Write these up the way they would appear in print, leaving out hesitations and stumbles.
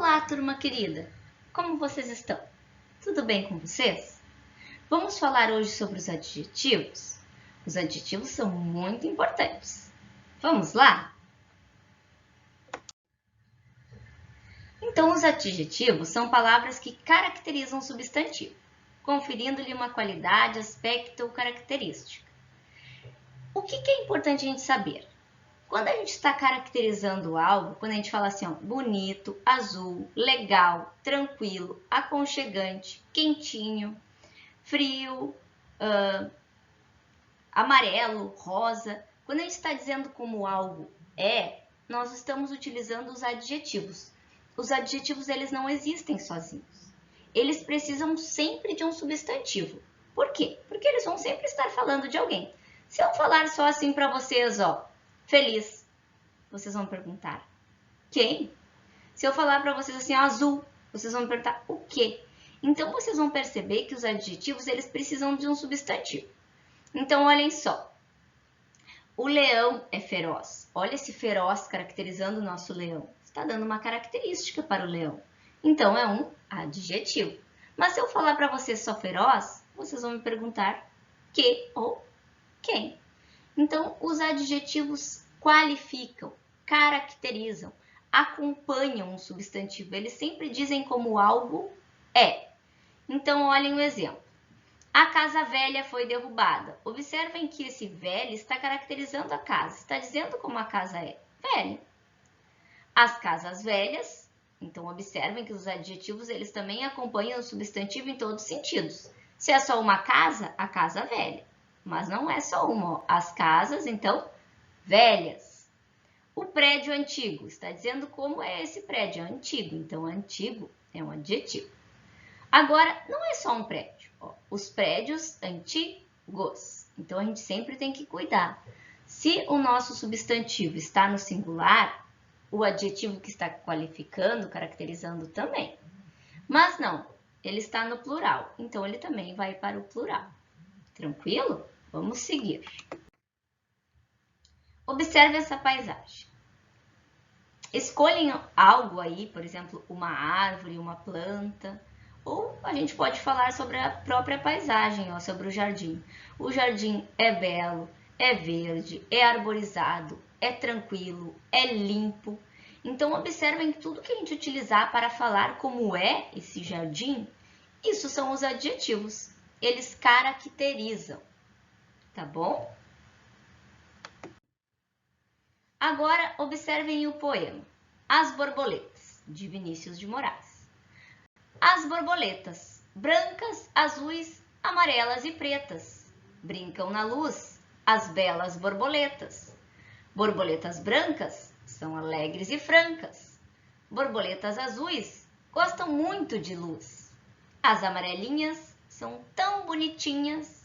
Olá, turma querida! Como vocês estão? Tudo bem com vocês? Vamos falar hoje sobre os adjetivos? Os adjetivos são muito importantes. Vamos lá? Então, os adjetivos são palavras que caracterizam um substantivo, conferindo-lhe uma qualidade, aspecto ou característica. O que é importante a gente saber? Quando a gente está caracterizando algo, quando a gente fala assim, ó, bonito, azul, legal, tranquilo, aconchegante, quentinho, frio, amarelo, rosa, quando a gente está dizendo como algo é, nós estamos utilizando os adjetivos. Os adjetivos, eles não existem sozinhos. Eles precisam sempre de um substantivo. Por quê? Porque eles vão sempre estar falando de alguém. Se eu falar só assim para vocês, ó, feliz, vocês vão perguntar, quem? Se eu falar para vocês assim, azul, vocês vão perguntar, o quê? Então, vocês vão perceber que os adjetivos, eles precisam de um substantivo. Então, olhem só. O leão é feroz. Olha esse feroz caracterizando o nosso leão. Está dando uma característica para o leão. Então, é um adjetivo. Mas se eu falar para vocês só feroz, vocês vão me perguntar que ou quem. Então, os adjetivos qualificam, caracterizam, acompanham um substantivo. Eles sempre dizem como algo é. Então, olhem o exemplo. A casa velha foi derrubada. Observem que esse velha está caracterizando a casa, está dizendo como a casa é velha. As casas velhas, então observem que os adjetivos eles também acompanham o substantivo em todos os sentidos. Se é só uma casa, a casa velha. Mas não é só uma. Ó. As casas, então, velhas. O prédio antigo, está dizendo como é esse prédio, é antigo. Então, antigo é um adjetivo. Agora, não é só um prédio. Ó, os prédios antigos. Então, a gente sempre tem que cuidar. Se o nosso substantivo está no singular, o adjetivo que está qualificando, caracterizando também. Mas não, ele está no plural. Então, ele também vai para o plural. Tranquilo? Vamos seguir. Observe essa paisagem. Escolhem algo aí, por exemplo, uma árvore, uma planta, ou a gente pode falar sobre a própria paisagem, ó, sobre o jardim. O jardim é belo, é verde, é arborizado, é tranquilo, é limpo. Então, observem que tudo que a gente utilizar para falar como é esse jardim, isso são os adjetivos. Eles caracterizam. Tá bom? Agora, observem o poema As Borboletas, de Vinícius de Moraes. As borboletas, brancas, azuis, amarelas e pretas, brincam na luz, as belas borboletas. Borboletas brancas são alegres e francas. Borboletas azuis gostam muito de luz. As amarelinhas são tão bonitinhas.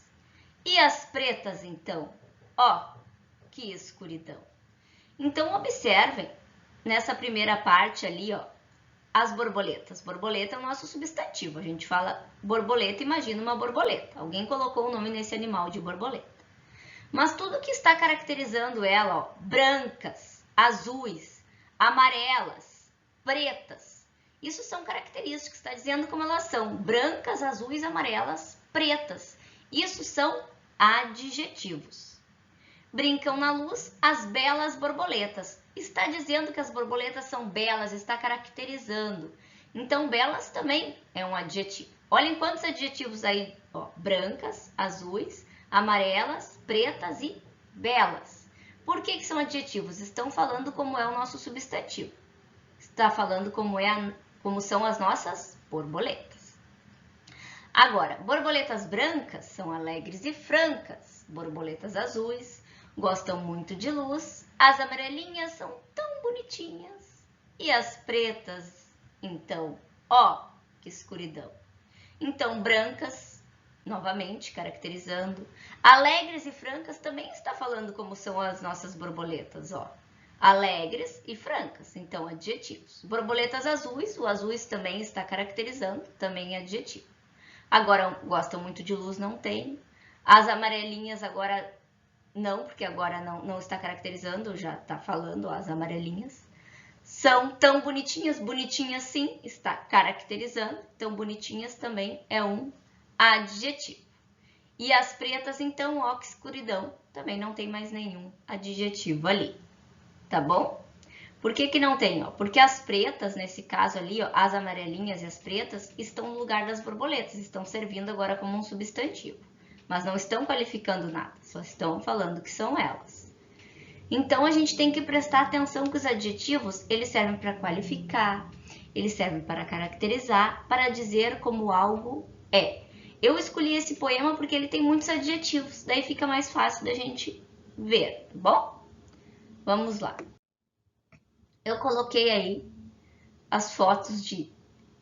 E as pretas, então? Ó, que escuridão. Então, observem, nessa primeira parte ali, ó, as borboletas. Borboleta é o nosso substantivo. A gente fala borboleta, imagina uma borboleta. Alguém colocou o nome nesse animal de borboleta. Mas tudo que está caracterizando ela, ó, brancas, azuis, amarelas, pretas, isso são características, está dizendo como elas são. Brancas, azuis, amarelas, pretas. Isso são adjetivos. Brincam na luz as belas borboletas. Está dizendo que as borboletas são belas, está caracterizando. Então, belas também é um adjetivo. Olhem quantos adjetivos aí, ó, brancas, azuis, amarelas, pretas e belas. Por que são adjetivos? Estão falando como é o nosso substantivo. Está falando como são as nossas borboletas. Agora, borboletas brancas são alegres e francas. Borboletas azuis gostam muito de luz. As amarelinhas são tão bonitinhas. E as pretas, então, ó, que escuridão. Então, brancas, novamente, caracterizando. Alegres e francas também está falando como são as nossas borboletas, ó. Alegres e francas, então, adjetivos. Borboletas azuis, o azuis também está caracterizando, também é adjetivo. Agora, gostam muito de luz, não tem. As amarelinhas agora não, porque agora não está caracterizando, já está falando, ó, as amarelinhas. são tão bonitinhas. Bonitinhas, sim, está caracterizando. Então, bonitinhas também é um adjetivo. E as pretas, então, ó, que escuridão, também não tem mais nenhum adjetivo ali, tá bom? Por que que não tem, ó? Porque as pretas, nesse caso ali, ó, as amarelinhas e as pretas, estão no lugar das borboletas, estão servindo agora como um substantivo, mas não estão qualificando nada, só estão falando que são elas. Então, a gente tem que prestar atenção que os adjetivos, eles servem para qualificar, eles servem para caracterizar, para dizer como algo é. Eu escolhi esse poema porque ele tem muitos adjetivos, daí fica mais fácil da gente ver, tá bom? Vamos lá. Eu coloquei aí as fotos de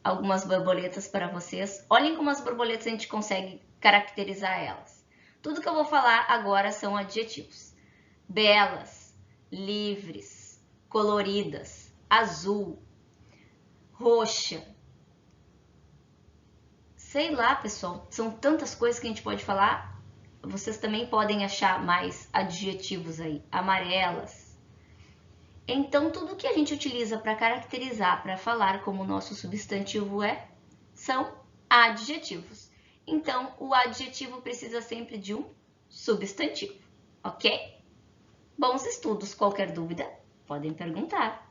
algumas borboletas para vocês. Olhem como as borboletas a gente consegue caracterizar elas. Tudo que eu vou falar agora são adjetivos. Belas, livres, coloridas, azul, roxa. Sei lá, pessoal, são tantas coisas que a gente pode falar. Vocês também podem achar mais adjetivos aí. Amarelas. Então, tudo que a gente utiliza para caracterizar, para falar como o nosso substantivo é, são adjetivos. Então, o adjetivo precisa sempre de um substantivo, ok? Bons estudos. Qualquer dúvida, podem perguntar.